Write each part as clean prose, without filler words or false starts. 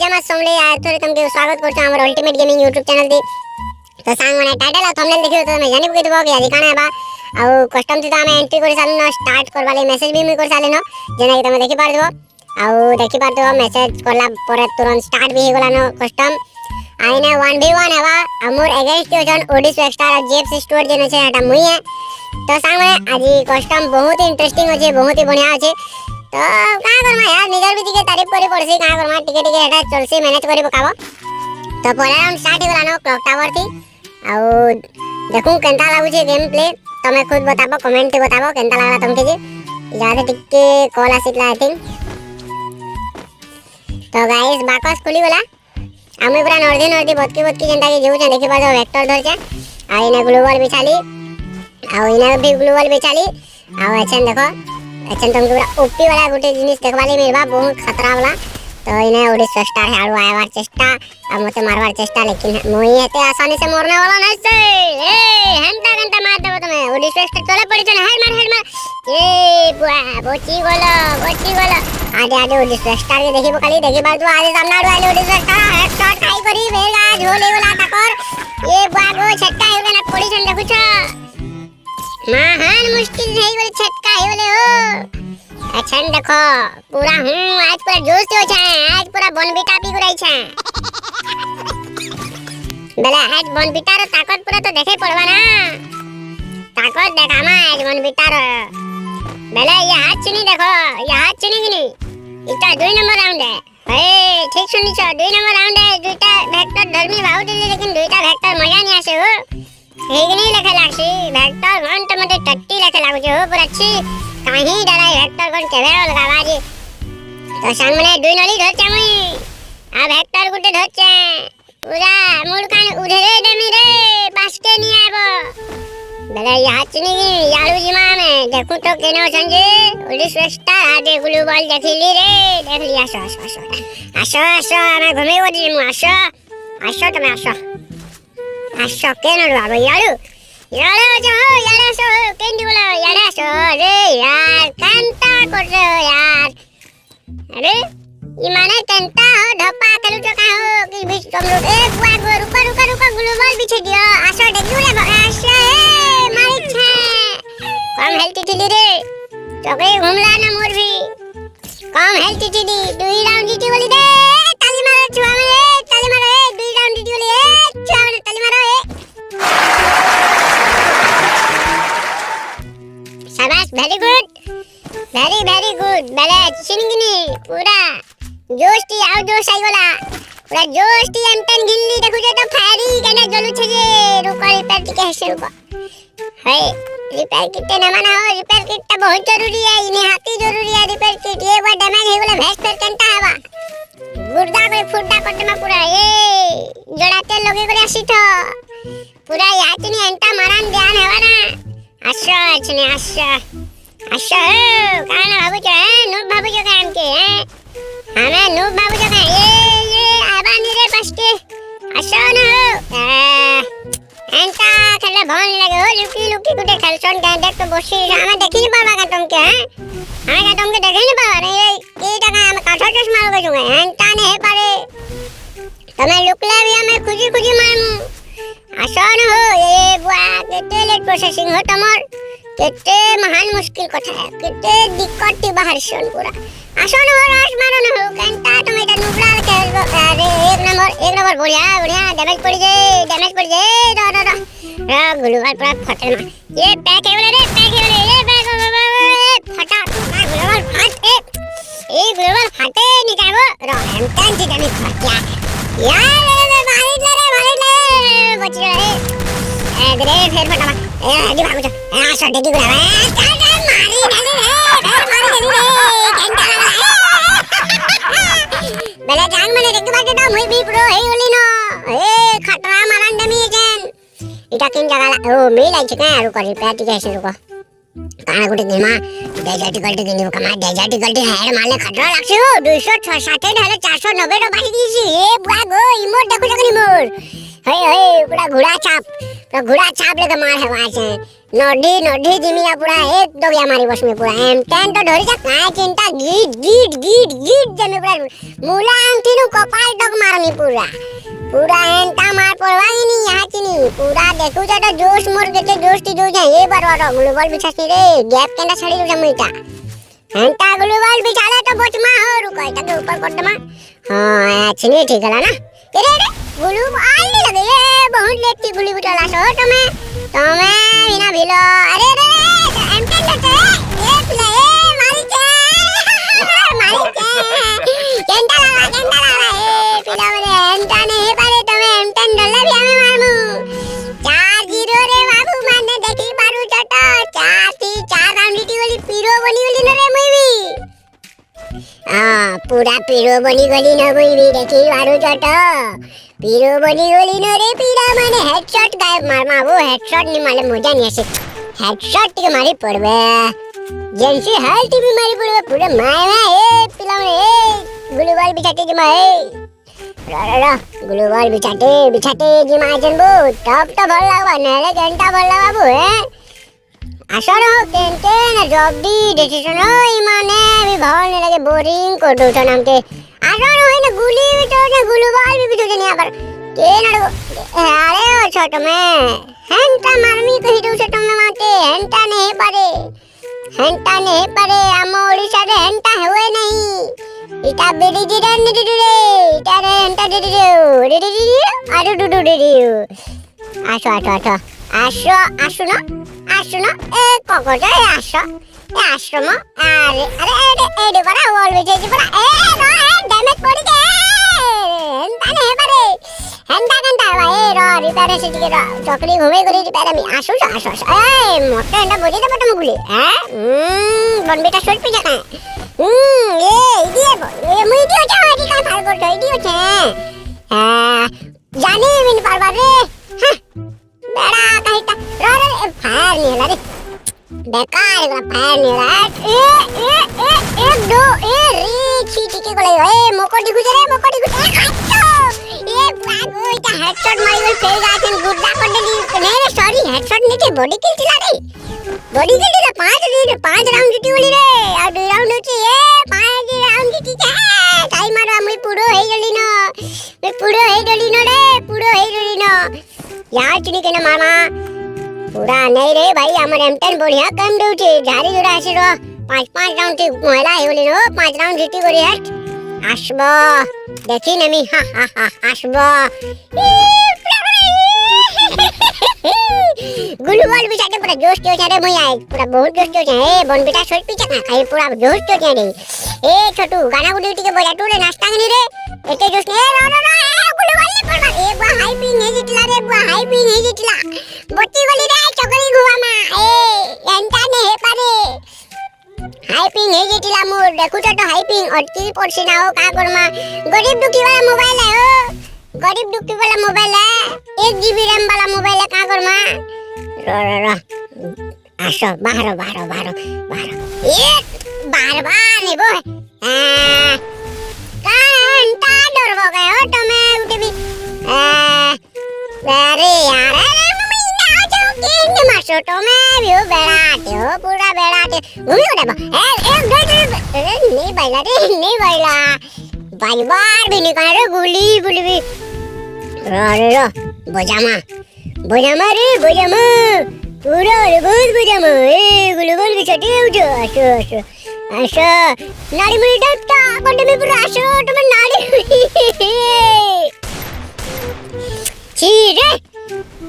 जमा समले यार थोड़े तुमके स्वागत करछ हमर अल्टीमेट गेमिंग YouTube चैनल दी। तो सांग माने टाइटल आ थंबनेल देखियो तो मैं जानि पके देबो कि आदि काना बा आ कस्टम थी तो हमें एंट्री कर साले न स्टार्ट करबा ले मेसेज भी मी कर साले न जेना कि तुम देखि पार देबो आ देखि पार देबो मेसेज करला पर तुरंत स्टार्ट भी हो गला न कस्टम आइने 1v1 हवा हमर अगेंस्ट जन ओडिस एक्स्ट्रा जेप्स स्टोर जेने छे एटा मुई है। तो सांग माने आजि कस्टम बहुत ही इंटरेस्टिंग होचे बहुत ही बढ़िया होचे। तो का करमा यार निगर भी के तारीफ करी पड़सी का करमा टिके टिके एटा चलसी मैनेज करी पकाबो। तो पहला राउंड स्टार्ट हो गला न क्लॉक टावर थी आ देखू केंता लागु छे गेम प्ले तमे खुद बताबो कमेंट पे बताबो केंता लागला तुमके जे ज्यादा टिके कॉल आसितला आई थिंक। तो गाइस बाकस खुली गला आमे पूरा नर्दी बतकी जेंता के जेउ छे देखि पाजो वेक्टर धर छे आ इने ग्लोबल बिछाली आ इने भी ग्लोबल बिछाली आ एछन देखो एछन तुमके पूरा ओपी वाला गुटे जिनिस देखवाली मिलबा बहुत खतरा वाला। तो इने ओडी स्टार है आड़ू आयवार चेष्टा अब मते मारवार चेष्टा लेकिन मोई एते आसानी से मरने वाला नहीं से। ए घंटा मार देबो तमे ओडी स्टार चले पड़ी छे हेड मार ए बुआ बोची गोलो आडे ओडी स्टार के देखिबो खाली देखि बार तो आजे सामने आड़ू आले ओडी स्टार हेडशॉट खाई करी वेगा झोले वाला टकर ए बुआ गो छक्का हेले ना पड़ी छन देखु छ महान मुश्किल नहीं बोले छक्का हेले हो। अच्छा देखो पूरा आज पूरा जोश हो छे आज पूरा बनबीटा पी गुराई छे बेला आज बनबीटा रो ताकत पूरा तो देखे पड़वा ना ताकत देखामा आज बनबीटा रो बेला ये हाथ चुनी देखो ये हाथ चुनी कि नहीं इटा 2 नंबर राउंड है ए ठीक सुनी छ 2 नंबर राउंड है दुईटा वेक्टर धर्मी भाव दिले लेकिन दुईटा वेक्टर मजा नहीं आसे हो हेग नहीं लेखे लागसी वेक्टर घंट मते टट्टी लेखे लागु छ हो पूरा अच्छी कहीं डराई वेक्टर कोन केवे लगावा जी। तो सामने दुई नली धरचे मुई आ वेक्टर गुटे धरचे पूरा मुड़कान उधरे देमी रे पासके नी आबो बेला या चनी यालू जी मा में देखू तो केनो संजे ओडी स्वेस्टा आदे ग्लोबल देखिली रे देख लिया आशो मैं घुमे वदी मु आशो तमे आशो केनो बाबा यारो सो केंडी बोला यारो सो रे यार कांता कर रे यार अरे ये माने कांता हो धपा कलु तो का हो कि बीच तुम लोग एक बार रुका ग्लोबल पीछे दियो आशा देखियो रे आशा ए मारी छे कम हेल्थ थी रे तो के घुमला ना मोर भी कम हेल्थ थी दी 2 राउंड जीती बोली दे ताली मारो छुआ में ताली मारो ए 2 राउंड जीती बोली ए छुआ में ताली मारो ए शाबाश वेरी गुड बेले चिंगनी पूरा जोश टी आउ जोश आई गला पूरा जोश टी एम10 गिल्ली देखु जे तो फायरी केना जलु छे जे रुको रिपेयर टिके हेसे रुको हे रिपेयर किट न माना हो रिपेयर किट बहुत जरूरी है इने हाथी जरूरी है रिपेयर किट ये बार डैमेज हे गला वेस्ट कर केंता हवा गुर्दा कोई फुड्डा कट में पूरा ए जड़ाते लगे करे आसी तो पूरा यातनी एंटा मारन ध्यान हेवा ना आशा छने आशा काना बाबू जो है नूब बाबू जो काम के हैं हमें नूब बाबू जो का ये आबानी रे बसके आशा न एंटा खेले भन लगे हो लुकी गुटे खेलसन के देख तो बसी हमें देखि नहीं पावा का तुम के हैं हमें का तुम के देख नहीं पावा रे ये टका हम काठा चश्मा लगे जो एंटा ने है पारे तमे लुकला भी हमें खुजी मारमु आशा न हो ये बुआ केते लेट प्रोसेसिंग हो तमर केते महान मुश्किल कथा है केते दिक्कत ती बाहर सन पूरा आसन हो रास मारो न हो कंटा टमेटा नुबड़ा खेल अरे एक नंबर बढ़िया डैमेज पड़ जाए रा ग्लोबल पूरा फटल में ये पैक है रे ये पैक फटा ग्लोबल फट ए ग्लोबल फटे निकालो रा हम टेंशन नहीं फट गया यार मारी ले बच गया ए ग्रे फिर फटा ए आगे भागो जा आशा देखि गुला मारी दे रे केंटा लगा बेले जान मने देख बाटे तो मुई भी प्रो हे ओली नो ए खतरा मारन दमी जेन इटा किन जगह ओ मी लाइक का रुको रिपेयर टिके से रुको काना गुटे गेमा डेजर्टिकल्टी गिनी कमा डेजर्टिकल्टी हेड मारले खतरा लागছে हो 260 ढाले 490 तो बाकी दिसी ए बुआ गो इमोट देखो जकनी मोर हे पूरा घोड़ा छाप लेके मार है वहां से नढ़ी नढ़ी जिमिया पूरा एक दगिया मारी बस में पूरा एम टेन तो धरी जा काय चिंता गीट गीट गीट गीट जमे पूरा मुला आंटी नु कपाल तक मारनी पूरा पूरा एंटा मार पड़वाई नहीं यहाँ चिनी पूरा देखू जा तो जोश मोर के जोश ती जो जाए ये बार बार ग्लोबल बिछासी रे गैप केंदा छड़ी जो जमीटा एंटा ग्लोबल बिछाले तो बचमा हो रुको इटा के ऊपर कर दमा हां चिनी ठीक है ना तेरे रे गुलू आई नहीं लगे ये बहुत लेट की गुली बिछाला सो तुम्हें बिना भिलो अरे रे एमटेन लटे ए प्ले मारी के केंटा ला ए पिला मेरे एंटा नहीं पारे तुम्हें एमटेन डले भी हमें मारमु 4-0 रे बाबू माने देखी पारू चटा 4 राउंड जीती वाली पीरो बनी वाली न रे मुई भी पूरा पीरो बनी गली न मुई भी देखी पारू चटा पीरो बनी गली न रे पीरा माने हेडशॉट गायब मारमा वो हेडशॉट नहीं माले मजा नहीं आसे हेडशॉट के मारी पड़वे जेंसी हेल्थ भी मारी पड़वे पूरे मायवा ए पिला ए ग्लोबल बिछाते जमा ए रा ग्लोबल बिछाते जमा जनबो टप तो भल लागबा नेले घंटा भल लागबो ए आशा रहो केंटे ना जॉब दी डिसीजन हो इमाने भी भाव नहीं लगे बोरिंग कर दो तो नाम के आशा रहो ना गुली भी तो ना ग्लोबल भी तो नहीं पर के ना अरे ओ छोटो में हेंटा मारमी कहि दो से तुम माते हेंटा नहीं परे हम ओडिसा रे हेंटा हुए नहीं इटा बेडी जिरन नी रे इटा रे हेंटा रे आडू डू आशो ना ए कोको जाय आशो ए आश्रम अरे बड़ा वॉल बेचे जी बड़ा ए डैमेज पड़ी के हेंटा नहीं परे हेंटा भाई रो रिपेयर से टिके रो चकली घुमे करी रिपेयर में आसो ए मोटे हेंटा बोझे दे बटम गुली बन बेटा शॉट पे जाका ये मुई दियो जा आदि का फार कर दियो छे जाने मिन पारबा रे बड़ा कहिता रो फायर नहीं हला रे बेकार का फायर नहीं हला एक दो रे छी के गले ए मोको दिखु ये बागो इटा हेडशॉट मारी गई फेल जाते गुड्डा कर देली नहीं सॉरी हेडशॉट नहीं थे बॉडी किल थी रे बॉडी किल थी 5 राउंड जीती बोली रे और 2 राउंड होची ए 5 राउंड जीती छे टाइम मारो मुई पूरो हे गली न यार चिनी के ना मामा पूरा नहीं रे भाई हमर एम10 बढ़िया कम दउ छे झारी जोड़ा आसे रो 5 राउंड थी महिला हे बोली नो 5 राउंड जीती गोरी हट आसबो देखी नमी आसबो गुलुवाल बिचारे पूरा जोश के छे रे मुई आए पूरा बहुत जोश के छे ए बन बेटा सोच पीछे का खाई पूरा जोश के छे रे ए छोटू गाना गुडी टिके बजा तू रे नाश्ता गनी रे एते जोश ने रो गुलुवाल ने पड़वा ए बा हाई पिंग हे जितला बच्ची वाली रे चकरी घुवा मा ए एंटा ने हे पारे हाइपिंग हे जेटिला मोर देखु तो हाइपिंग अटकी पड़सी ना हो का करमा गरीब दुखी वाला मोबाइल है हो गरीब दुखी वाला मोबाइल है 1 GB रैम वाला मोबाइल है का करमा रो आशो बाहर ये बाहर नहीं बो कांटा डर हो गए हो तुम उठे भी अरे यार मासो तो मैं भी बेड़ाते हो पूरा बेड़ाते घूमी उड़े नहीं बैला बाई बार भी निकाल रे गुली भी रो बोजामा रे पूरा रे बहुत बोजामा ए गुलगुल की छटी उठो आशो नाड़ी मुड़ी डटता बंदे में पूरा आशो तुम नाड़ी छी रे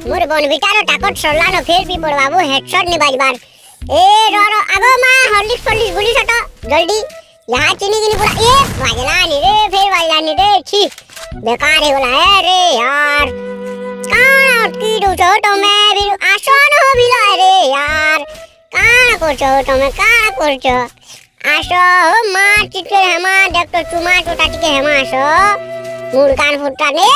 मोर बन बिचारो टाकट सरला न फेर भी पड़वाबो हेडशॉट नि बाजबार ए रो आगो मा हॉर्लिक्स गुली सटो जल्दी यहाँ चिनी पूरा ए बाजला नि रे छी बेकार है बोला है रे यार कान की दो तो मैं भी आसान हो बिला रे यार कान करछो आशो मार चिके हमा डॉक्टर चुमा टोटा टिके हमा आशो मूड कान फुटता ने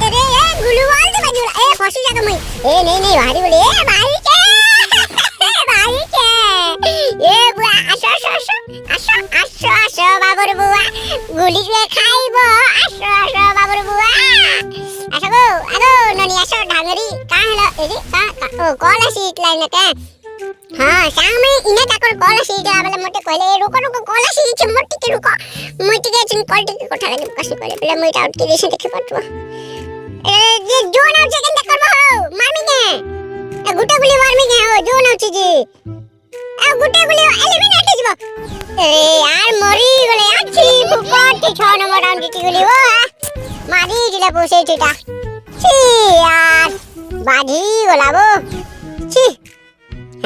रे ए गुलुवाल के बाजूला ए फसी जागा मई ए नहीं भारी बोले ए भारी के ए बुआ आशो बाबर बुआ गुली के खाइबो आशो बाबर बुआ आशो आगो ननी आशो ढांगरी का हेलो ए का ओ कॉल शीट लाइन के हां सांग में इने ताकर कॉल शीट आबले मोटे कहले रुको रुको कॉल शीट मोटे के रुको मोटे के चिन कॉल के कोठा लगे कसी कहले पहले मोटे आउट के देश देखे पड़तो ए जे जो ना सेकंड करबो मारमी के ए गुटे गुली मारमी के हो जो ना छी जी ए गुटे गुली एलिमिनेट जीवो ए यार मरी गले आछी फुकट 6 नंबर डाउन जीती गली हो मारी दिले पोसे ठीटा छी यार बाधी गलाबो छी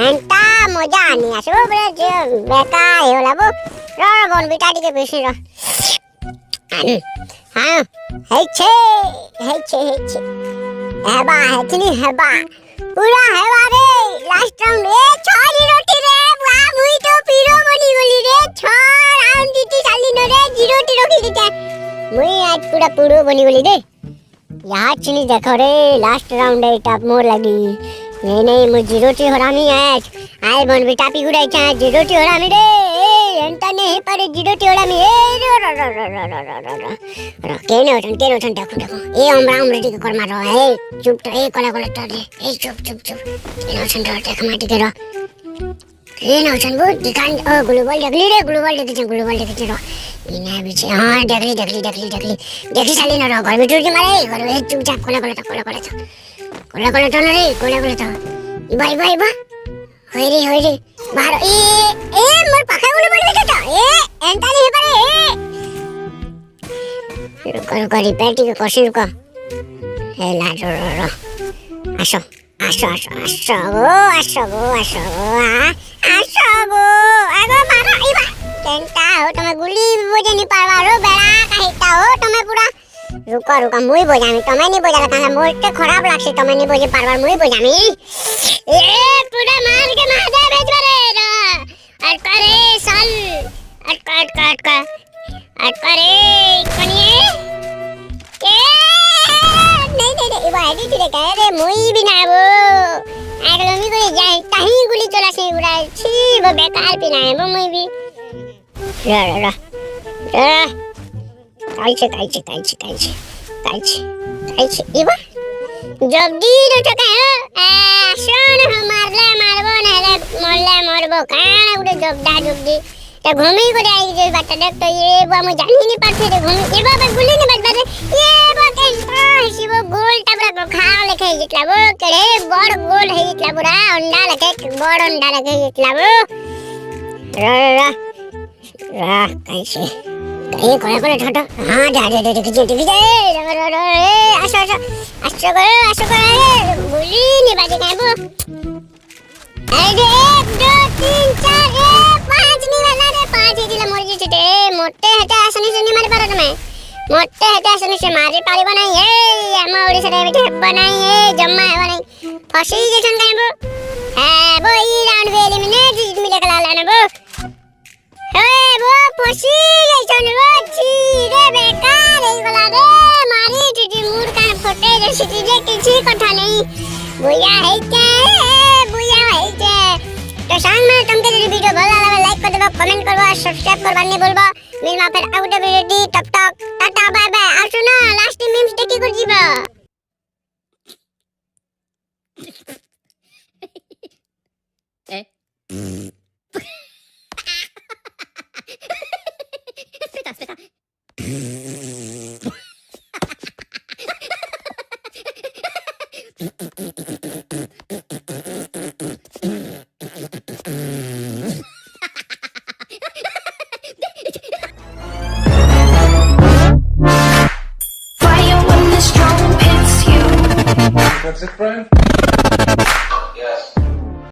एंटा मजा आनी आसो बरे जे बेका हेलाबो र बन बिटा टिके बेसी र हां हेछे हेबा हेतनी हेबा पूरा हेबा रे लास्ट राउंड ए छोरी रोटी रे बुआ मुई तो पीरो बनी गली रे 6 राउंड जीती साली न रे 0 टी रखी दिते मुई आज पूरा पूरो बनी गली रे यार चिनी देखो रे लास्ट राउंड है टॉप मोर लगी नहीं मुझे 0 टी हरामी है आए बन बेटा पी गुड़ाई छा 0 टी हरामी रे एंटा नहीं पर 0 टी हरामी ए रो केनो ठन देखो ए हम रेडी कर मारो ए चुप तो ए कोला तो रे ए चुप केनो ठन देख माटी के रो केनो ठन वो दिखान ओ ग्लोबल देखली रो इना बिचे हां देखली साली न रो घर बिटुर के मारे घर ए चुपचाप कोला तो रे कोला तो इबा होय रे बाहर ए मोर पाखा बोले बोले तो ए एंटा नहीं पारे रुको रिपेटी के कोशिश को ए ला रो आसो आगो मारो इबा एंटा हो तमे गुली बजे नहीं पारवा रो बेड़ा काहिता हो तमे पूरा रुको मुई बजामी तमे नहीं बजाला काला मोटे खराब लागसे तमे नहीं बजे पारवा मुई बजामी ए पूरा मार के मार दे बेचबारे अटकारे साल अटकारे कनिए ए नहीं इबा एडिट रे कह रे मुई भी ना वो आगलोमी को जाए ताही गुली चला से उड़ा छी वो बेकार भी ना है वो मुई भी रा काईचे इबा जब दी न ठका सोन मारले मारबो नले मरबो काना उडे जब दी त घुमी को आई जे बात देख तो ये बा म जानी नहीं पाछे रे घुमी ए बाबा गुली नहीं बजबा रे ये बा के शिव गोल टबरा को खा लेखे जितला वो करे बड़ गोल है जितला पूरा अंडा लगे बड़ अंडा लगे जितला वो रा कैसे ए कोला ठट हां जा देखिजे आसो गुली नहीं बाजे काबो अरे 1 2 3 4 5 नहीं वाला रे 5 दिला मर जे छटे मोटे हटा आसनी से नहीं मारे पारो तमे मोटे हटा आसनी से मारे पारिबो नहीं ए हम ओडिसा रे बेटे बनाई ए जम्मा है नहीं फसी जे छन काबो ए बो ई राउंड वे एलिमिनेट मिले कला लाने बो ए वो फसी जे छन रो छी रे बेकार ए वाला रे मारी टिटी मूड कान फटे जे सिटी जे किसी कथा नहीं बुया है के तो सांग में तुमके यदि वीडियो भला लगे लाइक कर देबो कमेंट करबो सब्सक्राइब करबा नहीं भूलबो मिलमा फिर आउट वीडियो तब तक टाटा बाय बाय और सुनो लास्ट मीम्स टेकी कर जीबो ए speta That's it, Brian?